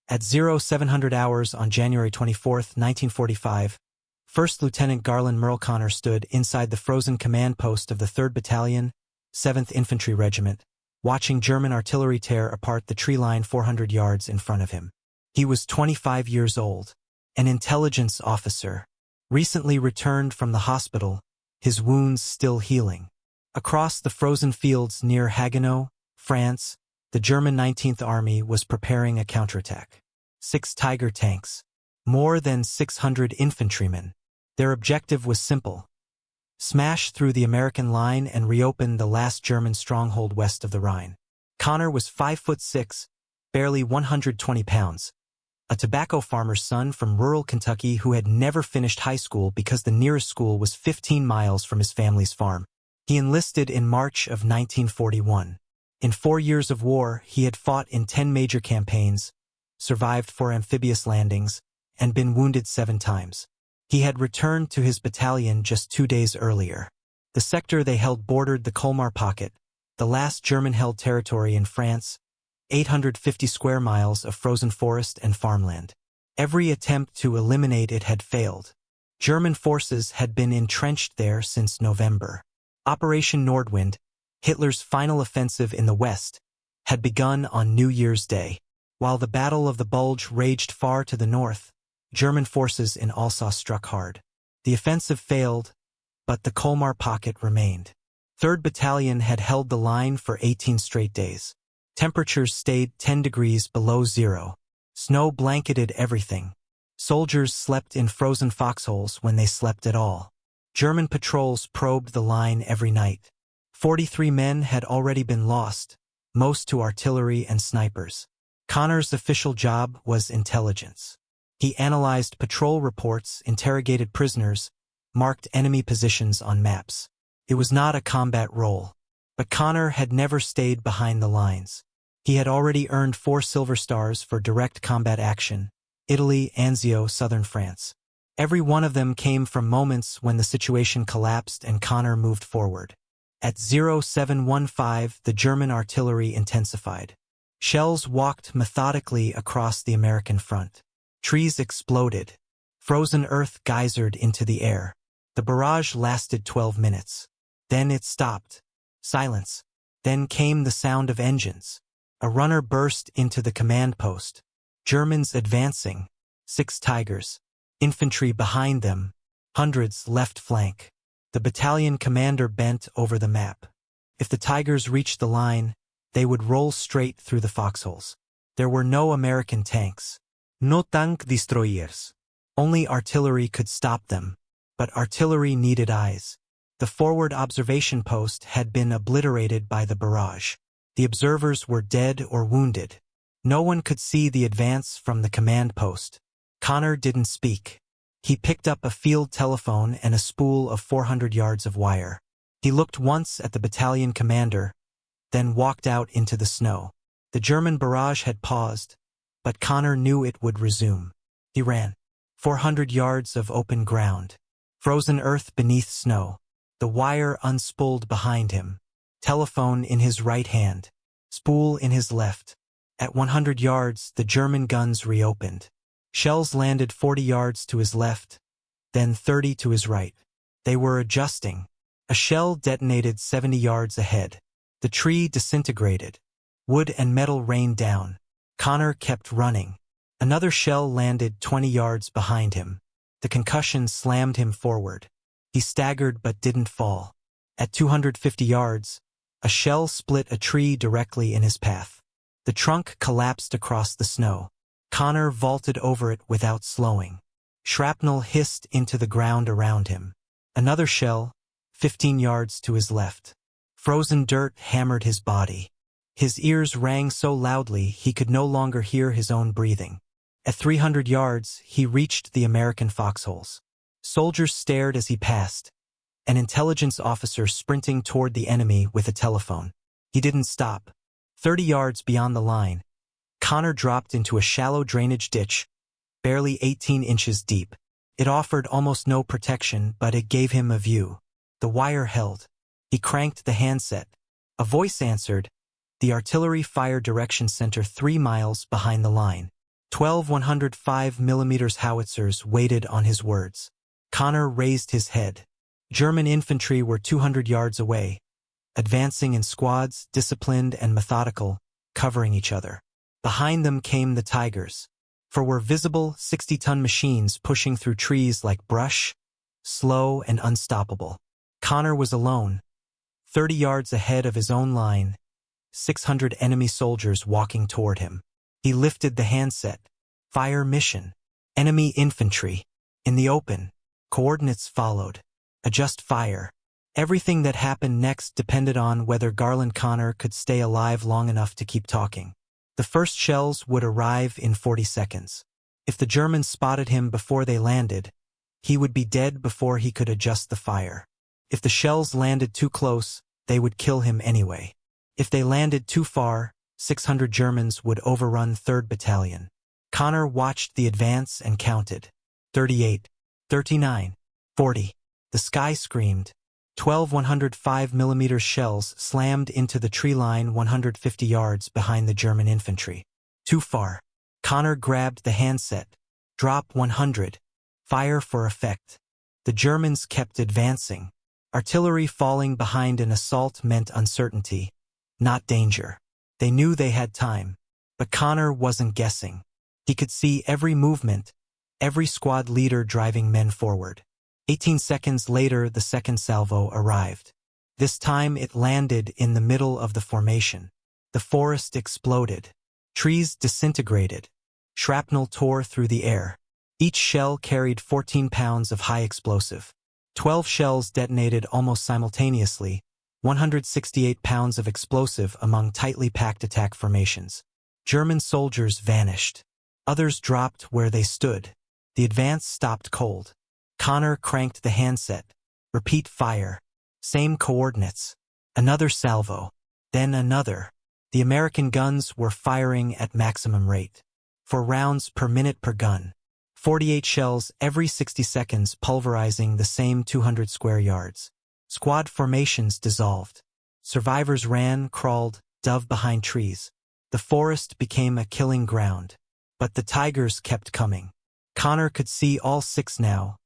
At 0700 hours on January 24, 1945, First Lieutenant Garland Merle Connor stood inside the frozen command post of the 3rd Battalion, 7th Infantry Regiment, watching German artillery tear apart the tree line 400 yards in front of him. He was 25 years old, an intelligence officer, recently returned from the hospital, his wounds still healing. Across the frozen fields near Haguenau, France, the German 19th Army was preparing a counterattack. 6 Tiger tanks, more than 600 infantrymen. Their objective was simple: smash through the American line and reopen the last German stronghold west of the Rhine. Connor was 5'6", barely 120 pounds, a tobacco farmer's son from rural Kentucky who had never finished high school because the nearest school was 15 miles from his family's farm. He enlisted in March of 1941. In 4 years of war, he had fought in 10 major campaigns, survived 4 amphibious landings, and been wounded 7 times. He had returned to his battalion just 2 days earlier. The sector they held bordered the Colmar Pocket, the last German-held territory in France, 850 square miles of frozen forest and farmland. Every attempt to eliminate it had failed. German forces had been entrenched there since November. Operation Nordwind, Hitler's final offensive in the West, had begun on New Year's Day. While the Battle of the Bulge raged far to the north, German forces in Alsace struck hard. The offensive failed, but the Colmar Pocket remained. 3rd Battalion had held the line for 18 straight days. Temperatures stayed 10 degrees below zero. Snow blanketed everything. Soldiers slept in frozen foxholes when they slept at all. German patrols probed the line every night. 43 men had already been lost, most to artillery and snipers. Connor's official job was intelligence. He analyzed patrol reports, interrogated prisoners, marked enemy positions on maps. It was not a combat role. But Connor had never stayed behind the lines. He had already earned 4 Silver Stars for direct combat action: Italy, Anzio, southern France. Every one of them came from moments when the situation collapsed and Connor moved forward. At 0715, the German artillery intensified. Shells walked methodically across the American front. Trees exploded. Frozen earth geysered into the air. The barrage lasted 12 minutes. Then it stopped. Silence. Then came the sound of engines. A runner burst into the command post. Germans advancing. 6 Tigers. Infantry behind them. Hundreds left flank. The battalion commander bent over the map. If the Tigers reached the line, they would roll straight through the foxholes. There were no American tanks. No tank destroyers. Only artillery could stop them. But artillery needed eyes. The forward observation post had been obliterated by the barrage. The observers were dead or wounded. No one could see the advance from the command post. Connor didn't speak. He picked up a field telephone and a spool of 400 yards of wire. He looked once at the battalion commander, then walked out into the snow. The German barrage had paused, but Connor knew it would resume. He ran. 400 yards of open ground. Frozen earth beneath snow. The wire unspooled behind him. Telephone in his right hand. Spool in his left. At 100 yards, the German guns reopened. Shells landed 40 yards to his left, then 30 to his right. They were adjusting. A shell detonated 70 yards ahead. The tree disintegrated. Wood and metal rained down. Connor kept running. Another shell landed 20 yards behind him. The concussion slammed him forward. He staggered but didn't fall. At 250 yards, a shell split a tree directly in his path. The trunk collapsed across the snow. Connor vaulted over it without slowing. Shrapnel hissed into the ground around him. Another shell, 15 yards to his left. Frozen dirt hammered his body. His ears rang so loudly he could no longer hear his own breathing. At 300 yards, he reached the American foxholes. Soldiers stared as he passed. An intelligence officer sprinting toward the enemy with a telephone. He didn't stop. 30 yards beyond the line, Connor dropped into a shallow drainage ditch, barely 18 inches deep. It offered almost no protection, but it gave him a view. The wire held. He cranked the handset. A voice answered, the artillery fire direction center 3 miles behind the line. 12 105mm howitzers waited on his words. Connor raised his head. German infantry were 200 yards away, advancing in squads, disciplined and methodical, covering each other. Behind them came the Tigers, for were visible 60-ton machines pushing through trees like brush, slow and unstoppable. Connor was alone, 30 yards ahead of his own line, 600 enemy soldiers walking toward him. He lifted the handset. Fire mission. Enemy infantry. In the open. Coordinates followed. Adjust fire. Everything that happened next depended on whether Garland Connor could stay alive long enough to keep talking. The first shells would arrive in 40 seconds. If the Germans spotted him before they landed, he would be dead before he could adjust the fire. If the shells landed too close, they would kill him anyway. If they landed too far, 600 Germans would overrun 3rd Battalion. Connor watched the advance and counted. 38, 39, 40. The sky screamed. 12 105mm shells slammed into the tree line 150 yards behind the German infantry. Too far. Connor grabbed the handset. Drop 100. Fire for effect. The Germans kept advancing. Artillery falling behind an assault meant uncertainty, not danger. They knew they had time. But Connor wasn't guessing. He could see every movement, every squad leader driving men forward. 18 seconds later, the second salvo arrived. This time it landed in the middle of the formation. The forest exploded. Trees disintegrated. Shrapnel tore through the air. Each shell carried 14 pounds of high explosive. 12 shells detonated almost simultaneously, 168 pounds of explosive among tightly packed attack formations. German soldiers vanished. Others dropped where they stood. The advance stopped cold. Connor cranked the handset. Repeat fire. Same coordinates. Another salvo. Then another. The American guns were firing at maximum rate. 4 rounds per minute per gun. 48 shells every 60 seconds pulverizing the same 200 square yards. Squad formations dissolved. Survivors ran, crawled, dove behind trees. The forest became a killing ground. But the Tigers kept coming. Connor could see all 6 now,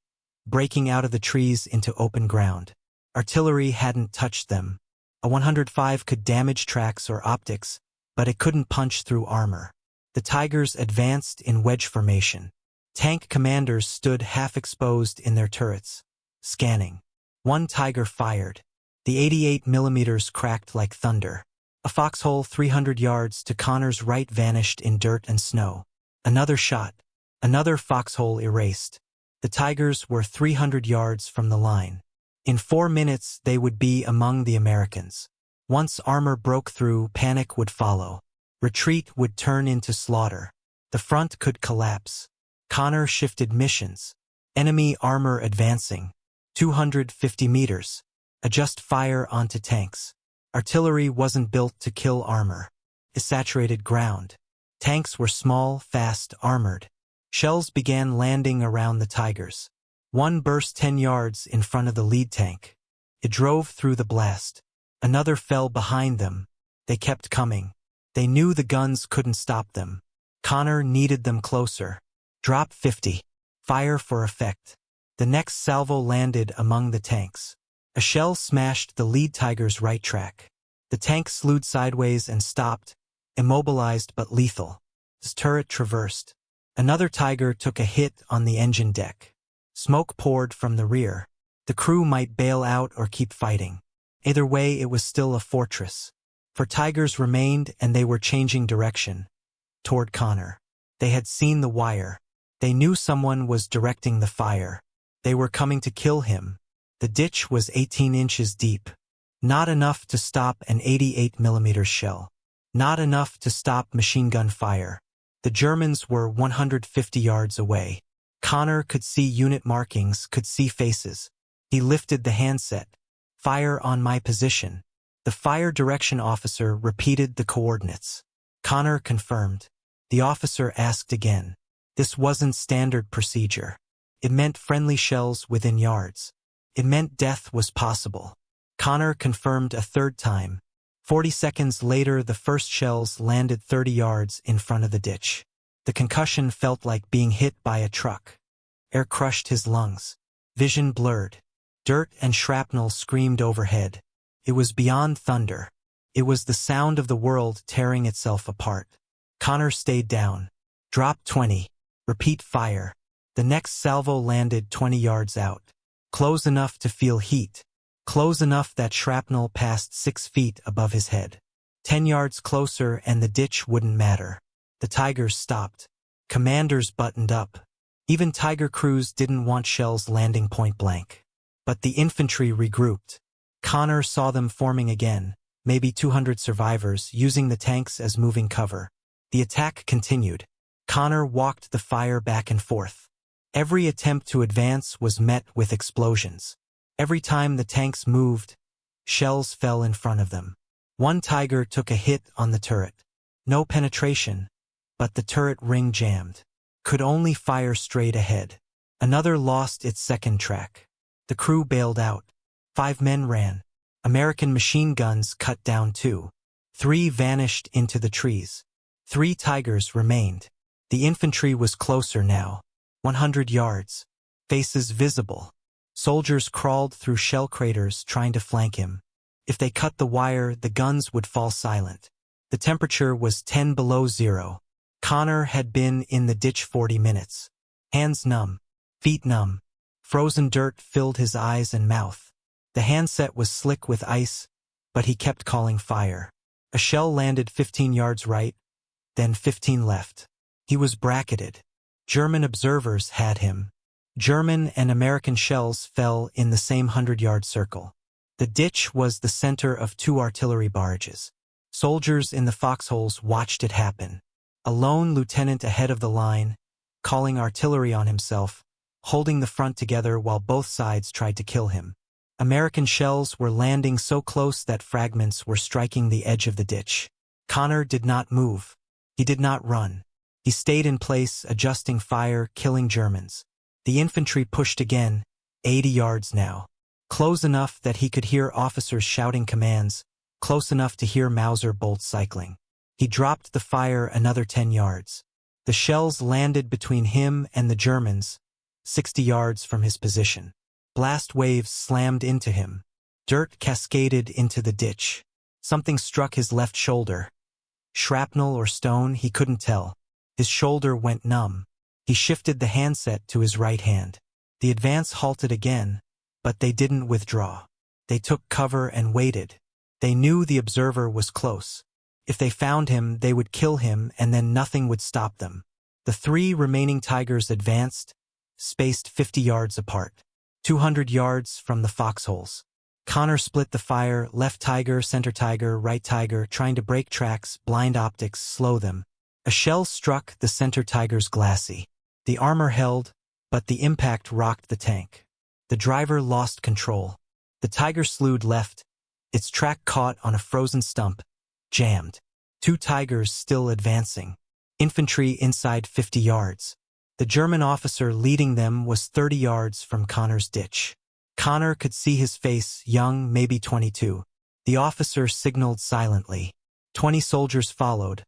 breaking out of the trees into open ground. Artillery hadn't touched them. A 105 could damage tracks or optics, but it couldn't punch through armor. The Tigers advanced in wedge formation. Tank commanders stood half-exposed in their turrets, scanning. One Tiger fired. The 88mm cracked like thunder. A foxhole 300 yards to Connor's right vanished in dirt and snow. Another shot. Another foxhole erased. The Tigers were 300 yards from the line. In 4 minutes they would be among the Americans. Once armor broke through, panic would follow. Retreat would turn into slaughter. The front could collapse. Connor shifted missions. Enemy armor advancing. 250 meters. Adjust fire onto tanks. Artillery wasn't built to kill armor. It saturated ground. Tanks were small, fast, armored. Shells began landing around the Tigers. One burst 10 yards in front of the lead tank. It drove through the blast. Another fell behind them. They kept coming. They knew the guns couldn't stop them. Connor needed them closer. Drop 50. Fire for effect. The next salvo landed among the tanks. A shell smashed the lead Tiger's right track. The tank slewed sideways and stopped, immobilized but lethal. His turret traversed. Another Tiger took a hit on the engine deck. Smoke poured from the rear. The crew might bail out or keep fighting. Either way, it was still a fortress. For Tigers remained, and they were changing direction. Toward Connor. They had seen the wire. They knew someone was directing the fire. They were coming to kill him. The ditch was 18 inches deep. Not enough to stop an 88mm shell. Not enough to stop machine gun fire. The Germans were 150 yards away. Connor could see unit markings, could see faces. He lifted the handset. Fire on my position. The fire direction officer repeated the coordinates. Connor confirmed. The officer asked again. This wasn't standard procedure. It meant friendly shells within yards. It meant death was possible. Connor confirmed a third time. 40 seconds later, the first shells landed 30 yards in front of the ditch. The concussion felt like being hit by a truck. Air crushed his lungs. Vision blurred. Dirt and shrapnel screamed overhead. It was beyond thunder. It was the sound of the world tearing itself apart. Connor stayed down. Drop 20. Repeat fire. The next salvo landed 20 yards out. Close enough to feel heat. Close enough that shrapnel passed 6 feet above his head. 10 yards closer and the ditch wouldn't matter. The Tigers stopped. Commanders buttoned up. Even Tiger crews didn't want shells landing point blank. But the infantry regrouped. Connor saw them forming again, maybe 200 survivors, using the tanks as moving cover. The attack continued. Connor walked the fire back and forth. Every attempt to advance was met with explosions. Every time the tanks moved, shells fell in front of them. One Tiger took a hit on the turret. No penetration, but the turret ring jammed. Could only fire straight ahead. Another lost its second track. The crew bailed out. 5 men ran. American machine guns cut down 2. 3 vanished into the trees. 3 Tigers remained. The infantry was closer now. 100 yards. Faces visible. Soldiers crawled through shell craters trying to flank him. If they cut the wire, the guns would fall silent. The temperature was 10 below zero. Connor had been in the ditch 40 minutes. Hands numb. Feet numb. Frozen dirt filled his eyes and mouth. The handset was slick with ice, but he kept calling fire. A shell landed 15 yards right, then 15 left. He was bracketed. German observers had him. German and American shells fell in the same 100-yard circle. The ditch was the center of 2 artillery barrages. Soldiers in the foxholes watched it happen. A lone lieutenant ahead of the line, calling artillery on himself, holding the front together while both sides tried to kill him. American shells were landing so close that fragments were striking the edge of the ditch. Connor did not move. He did not run. He stayed in place, adjusting fire, killing Germans. The infantry pushed again, 80 yards now. Close enough that he could hear officers shouting commands, close enough to hear Mauser bolts cycling. He dropped the fire another 10 yards. The shells landed between him and the Germans, 60 yards from his position. Blast waves slammed into him. Dirt cascaded into the ditch. Something struck his left shoulder. Shrapnel or stone, he couldn't tell. His shoulder went numb. He shifted the handset to his right hand. The advance halted again, but they didn't withdraw. They took cover and waited. They knew the observer was close. If they found him, they would kill him, and then nothing would stop them. The 3 remaining Tigers advanced, spaced 50 yards apart. 200 yards from the foxholes. Connor split the fire, left Tiger, center Tiger, right Tiger, trying to break tracks, blind optics, slow them. A shell struck the center Tiger's glacis. The armor held, but the impact rocked the tank. The driver lost control. The Tiger slewed left. Its track caught on a frozen stump, jammed. 2 Tigers still advancing. Infantry inside 50 yards. The German officer leading them was 30 yards from Connor's ditch. Connor could see his face, young, maybe 22. The officer signaled silently. 20 soldiers followed,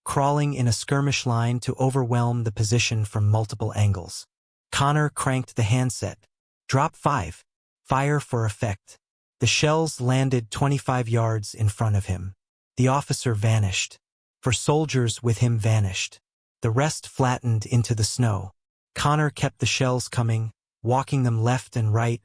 crawling in a skirmish line to overwhelm the position from multiple angles. Connor cranked the handset. Drop 5. Fire for effect. The shells landed 25 yards in front of him. The officer vanished. 4 soldiers with him vanished. The rest flattened into the snow. Connor kept the shells coming, walking them left and right,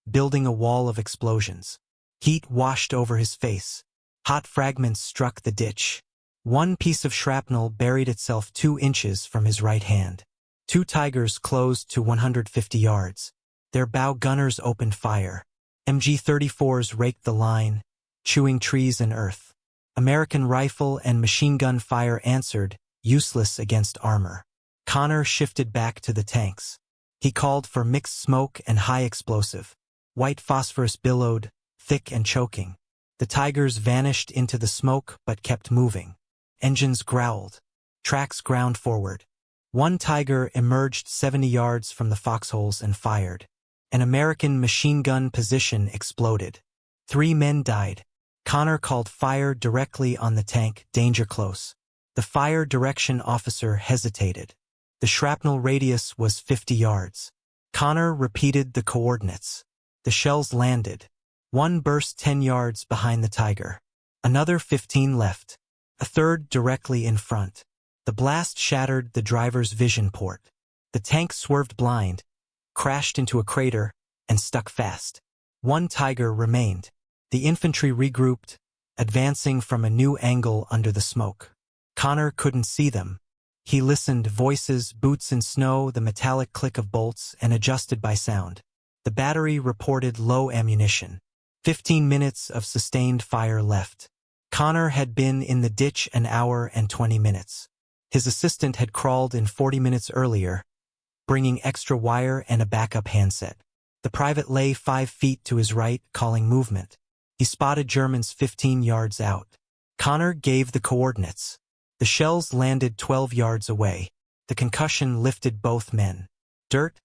building a wall of explosions. Heat washed over his face. Hot fragments struck the ditch. 1 piece of shrapnel buried itself 2 inches from his right hand. 2 Tigers closed to 150 yards. Their bow gunners opened fire. MG-34s raked the line, chewing trees and earth. American rifle and machine gun fire answered, useless against armor. Connor shifted back to the tanks. He called for mixed smoke and high explosive. White phosphorus billowed, thick and choking. The Tigers vanished into the smoke but kept moving. Engines growled. Tracks ground forward. 1 Tiger emerged 70 yards from the foxholes and fired. An American machine gun position exploded. 3 men died. Connor called fire directly on the tank, danger close. The The fire direction officer hesitated. The shrapnel radius was 50 yards. Connor repeated the coordinates. The shells landed. One burst 10 yards behind the Tiger. Another 15 left. A third directly in front. The blast shattered the driver's vision port. The tank swerved blind, crashed into a crater, and stuck fast. One Tiger remained. The infantry regrouped, advancing from a new angle under the smoke. Connor couldn't see them. He listened, voices, boots in snow, the metallic click of bolts, and adjusted by sound. The battery reported low ammunition. 15 minutes of sustained fire left. Connor had been in the ditch an hour and 20 minutes. His assistant had crawled in 40 minutes earlier, bringing extra wire and a backup handset. The private lay 5 feet to his right, calling movement. He spotted Germans 15 yards out. Connor gave the coordinates. The shells landed 12 yards away. The concussion lifted both men. Dirt,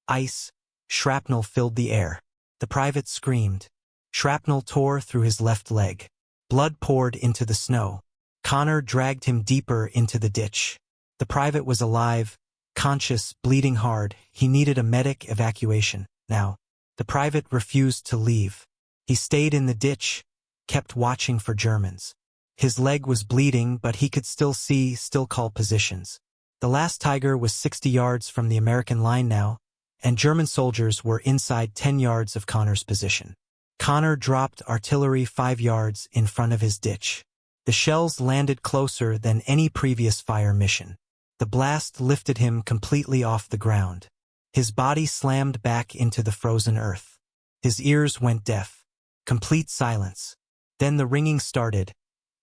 ice, shrapnel filled the air. The private screamed. Shrapnel tore through his left leg. Blood poured into the snow. Connor dragged him deeper into the ditch. The private was alive, conscious, bleeding hard. He needed a medic evacuation. Now, the private refused to leave. He stayed in the ditch, kept watching for Germans. His leg was bleeding, but he could still see, still call positions. The last Tiger was 60 yards from the American line now, and German soldiers were inside 10 yards of Connor's position. Connor dropped artillery 5 yards in front of his ditch. The shells landed closer than any previous fire mission. The blast lifted him completely off the ground. His body slammed back into the frozen earth. His ears went deaf. Complete silence. Then the ringing started,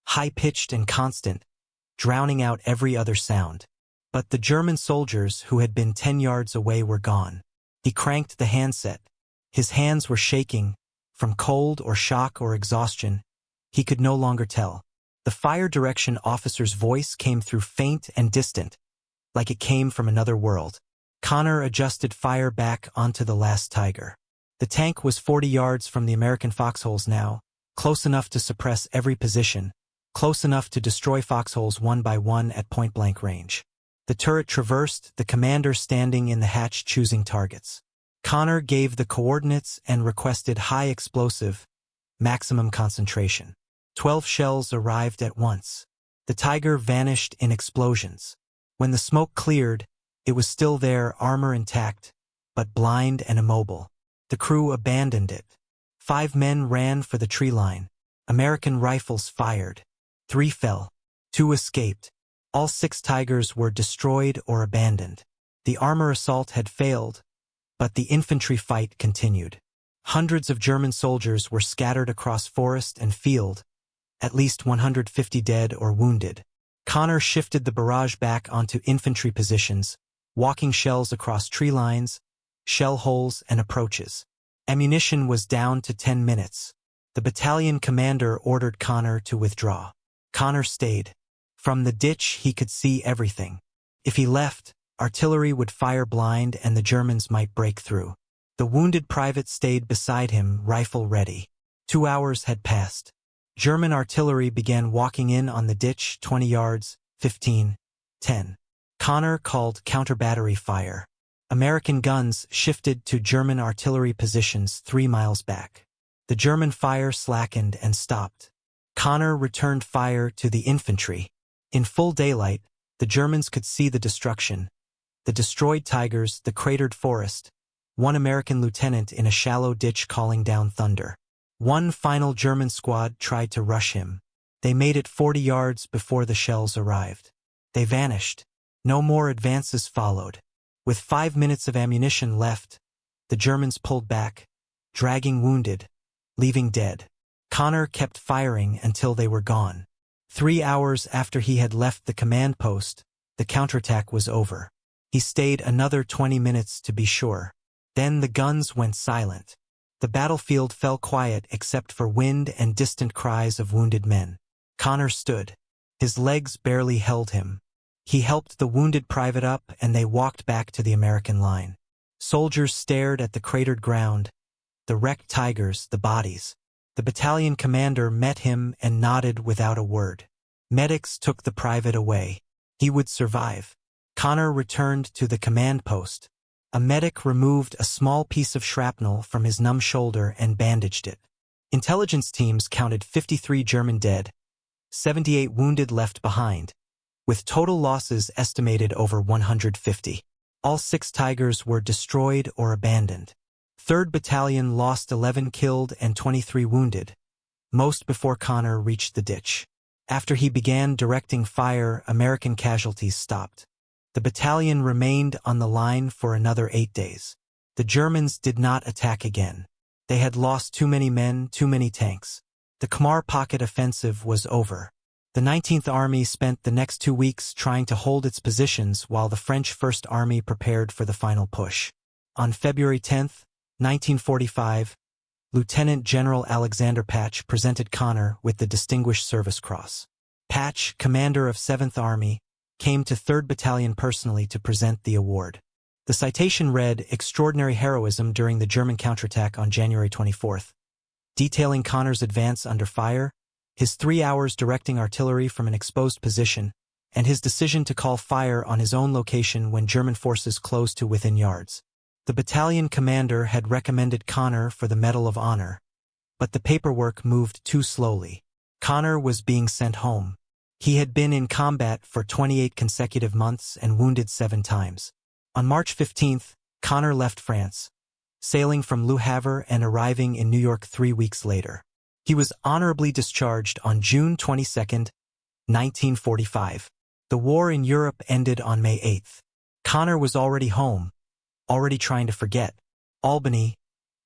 high-pitched and constant, drowning out every other sound. But the German soldiers who had been 10 yards away were gone. He cranked the handset. His hands were shaking, from cold or shock or exhaustion. He could no longer tell. The fire direction officer's voice came through faint and distant, like it came from another world. Connor adjusted fire back onto the last Tiger. The tank was 40 yards from the American foxholes now, close enough to suppress every position, close enough to destroy foxholes one by one at point-blank range. The turret traversed, the commander standing in the hatch choosing targets. Connor gave the coordinates and requested high explosive, maximum concentration. 12 shells arrived at once. The Tiger vanished in explosions. When the smoke cleared, it was still there, armor intact, but blind and immobile. The crew abandoned it. 5 men ran for the tree line. American rifles fired. 3 fell. 2 escaped. All 6 Tigers were destroyed or abandoned. The armor assault had failed, but the infantry fight continued. Hundreds of German soldiers were scattered across forest and field, at least 150 dead or wounded. Connor shifted the barrage back onto infantry positions, walking shells across tree lines, shell holes, and approaches. Ammunition was down to 10 minutes. The battalion commander ordered Connor to withdraw. Connor stayed. From the ditch he could see everything. If he left, artillery would fire blind and the Germans might break through. The wounded private stayed beside him, rifle ready. 2 hours had passed. German artillery began walking in on the ditch, 20 yards, 15, 10. Connor called counter-battery fire. American guns shifted to German artillery positions 3 miles back. The German fire slackened and stopped. Connor returned fire to the infantry. In full daylight, the Germans could see the destruction. The destroyed Tigers, the cratered forest. 1 American lieutenant in a shallow ditch calling down thunder. 1 final German squad tried to rush him. They made it 40 yards before the shells arrived. They vanished. No more advances followed. With 5 minutes of ammunition left, the Germans pulled back, dragging wounded, leaving dead. Connor kept firing until they were gone. 3 hours after he had left the command post, the counterattack was over. He stayed another 20 minutes to be sure. Then the guns went silent. The battlefield fell quiet except for wind and distant cries of wounded men. Connor stood. His legs barely held him. He helped the wounded private up and they walked back to the American line. Soldiers stared at the cratered ground, the wrecked Tigers, the bodies. The battalion commander met him and nodded without a word. Medics took the private away. He would survive. Connor returned to the command post. A medic removed a small piece of shrapnel from his numb shoulder and bandaged it. Intelligence teams counted 53 German dead, 78 wounded left behind, with total losses estimated over 150. All 6 Tigers were destroyed or abandoned. 3rd Battalion lost 11 killed and 23 wounded, most before Connor reached the ditch. After he began directing fire, American casualties stopped. The battalion remained on the line for another 8 days. The Germans did not attack again. They had lost too many men, too many tanks. The Khmar Pocket offensive was over. The 19th Army spent the next 2 weeks trying to hold its positions while the French First Army prepared for the final push. On February 10, 1945, Lieutenant General Alexander Patch presented Connor with the Distinguished Service Cross. Patch, commander of 7th Army, came to 3rd Battalion personally to present the award. The citation read, "Extraordinary heroism during the German counterattack on January 24, detailing Connor's advance under fire, his 3 hours directing artillery from an exposed position, and his decision to call fire on his own location when German forces closed to within yards." The battalion commander had recommended Connor for the Medal of Honor, but the paperwork moved too slowly. Connor was being sent home. He had been in combat for 28 consecutive months and wounded 7 times. On March 15, Connor left France, sailing from Le Havre and arriving in New York 3 weeks later. He was honorably discharged on June 22, 1945. The war in Europe ended on May 8. Connor was already home, already trying to forget. Albany,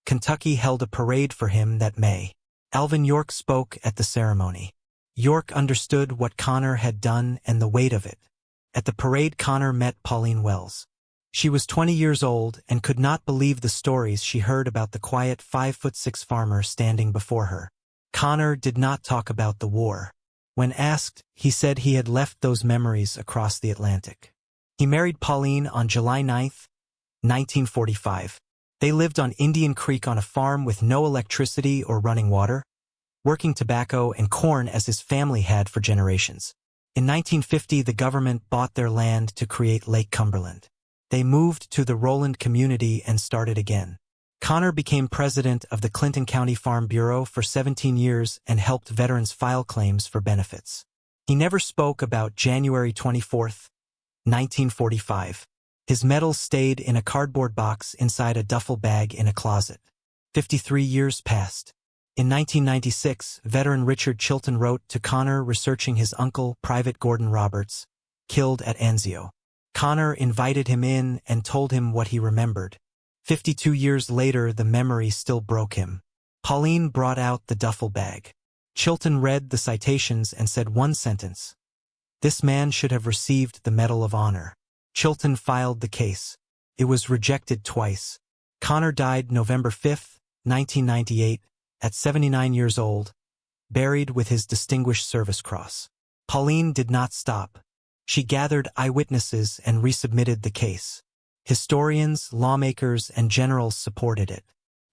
Kentucky held a parade for him that May. Alvin York spoke at the ceremony. York understood what Connor had done and the weight of it. At the parade, Connor met Pauline Wells. She was 20 years old and could not believe the stories she heard about the quiet 5'6" farmer standing before her. Connor did not talk about the war. When asked, he said he had left those memories across the Atlantic. He married Pauline on July 9, 1945. They lived on Indian Creek on a farm with no electricity or running water, working tobacco and corn as his family had for generations. In 1950, the government bought their land to create Lake Cumberland. They moved to the Roland community and started again. Connor became president of the Clinton County Farm Bureau for 17 years and helped veterans file claims for benefits. He never spoke about January 24, 1945. His medals stayed in a cardboard box inside a duffel bag in a closet. 53 years passed. In 1996, veteran Richard Chilton wrote to Connor researching his uncle, Private Gordon Roberts, killed at Anzio. Connor invited him in and told him what he remembered. 52 years later, the memory still broke him. Pauline brought out the duffel bag. Chilton read the citations and said one sentence: "This man should have received the Medal of Honor." Chilton filed the case. It was rejected twice. Connor died November 5, 1998, at 79 years old, buried with his Distinguished Service Cross. Pauline did not stop. She gathered eyewitnesses and resubmitted the case. Historians, lawmakers, and generals supported it.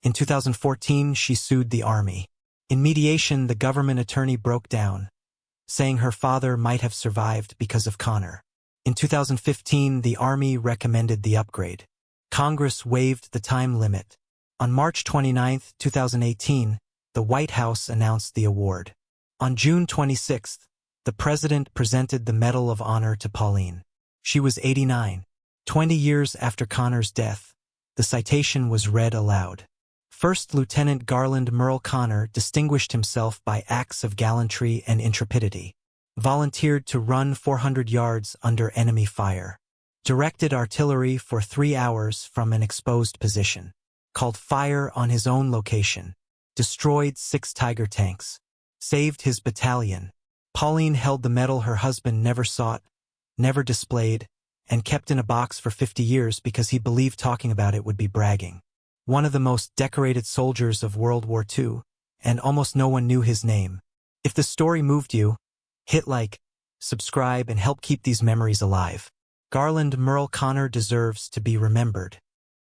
In 2014, she sued the Army. In mediation, the government attorney broke down, saying her father might have survived because of Connor. In 2015, the Army recommended the upgrade. Congress waived the time limit. On March 29, 2018, the White House announced the award. On June 26, the President presented the Medal of Honor to Pauline. She was 89. 20 years after Connor's death, the citation was read aloud. First Lieutenant Garland Merle Connor distinguished himself by acts of gallantry and intrepidity. Volunteered to run 400 yards under enemy fire. Directed artillery for 3 hours from an exposed position. Called fire on his own location. Destroyed 6 Tiger tanks. Saved his battalion. Pauline held the medal her husband never sought, never displayed, and kept in a box for 50 years because he believed talking about it would be bragging. One of the most decorated soldiers of World War II, and almost no one knew his name. If the story moved you, hit like, subscribe, and help keep these memories alive. Garland Merle Connor deserves to be remembered.